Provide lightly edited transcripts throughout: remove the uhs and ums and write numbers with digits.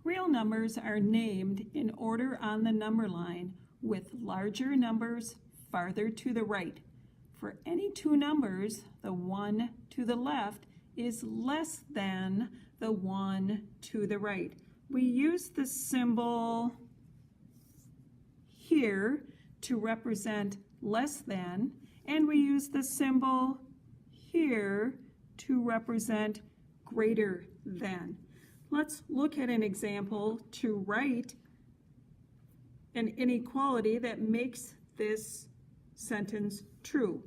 Real numbers are named in order on the number line, with larger numbers farther to the right. For any two numbers, the one to the left is less than the one to the right. We use the symbol here to represent less than, and we use the symbol here to represent greater than. Let's look at an example to write an inequality that makes this sentence true.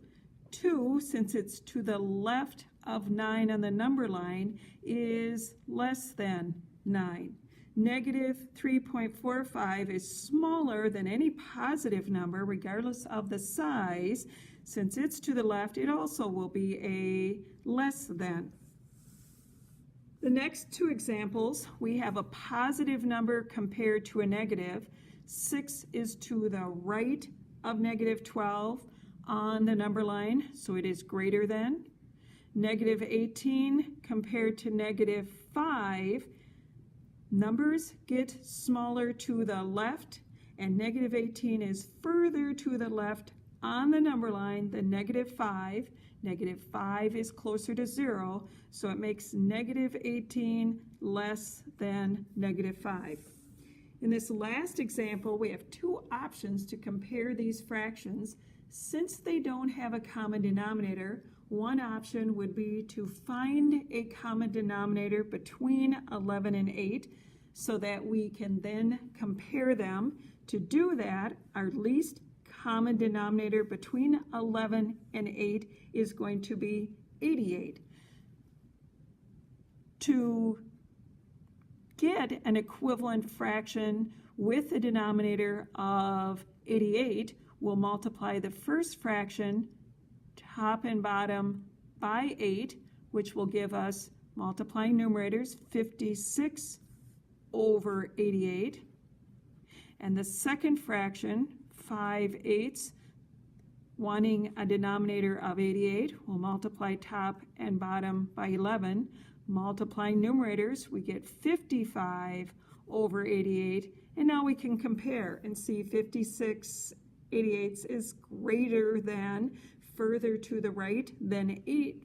2, since it's to the left of 9 on the number line, is less than 9. Negative 3.45 is smaller than any positive number regardless of the size. Since it's to the left, it also will be a less than. The next two examples, we have a positive number compared to a negative. 6 is to the right of negative 12 on the number line, so it is greater than. Negative 18 compared to negative 5. Numbers get smaller to the left, and negative 18 is further to the left on the number line than negative 5. Negative 5 is closer to 0, so it makes negative 18 less than negative 5. In this last example, we have two options to compare these fractions. Since they don't have a common denominator, one option would be to find a common denominator between 11 and 8 so that we can then compare them. To do that, our least common denominator between 11 and 8 is going to be 88. To get an equivalent fraction with a denominator of 88, we'll multiply the first fraction, top and bottom, by 8, which will give us, multiplying numerators, 56 over 88. And the second fraction, 5/8, wanting a denominator of 88, we'll multiply top and bottom by 11. Multiplying numerators, we get 55 over 88. And now we can compare and see 56/88 is greater than, further to the right than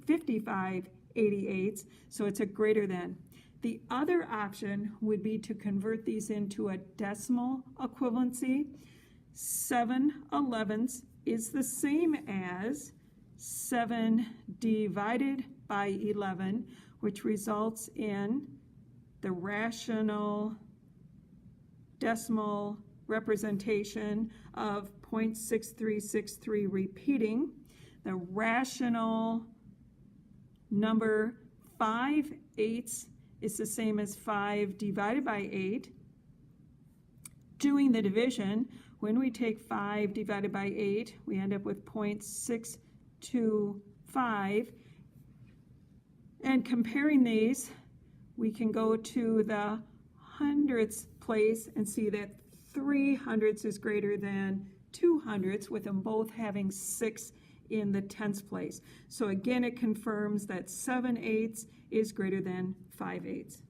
55/88, so it's a greater than. The other option would be to convert these into a decimal equivalency. 7/11 is the same as 7 divided by 11, which results in the rational decimal representation of 0.6363 repeating. The rational number 5/8 is the same as 5 divided by 8. Doing the division, when we take 5 divided by 8, we end up with 0.625. And comparing these, we can go to the hundredths place and see that 3/100 is greater than 2/100, with them both having 6 in the tenths place. So again, it confirms that 7/8 is greater than 5/8.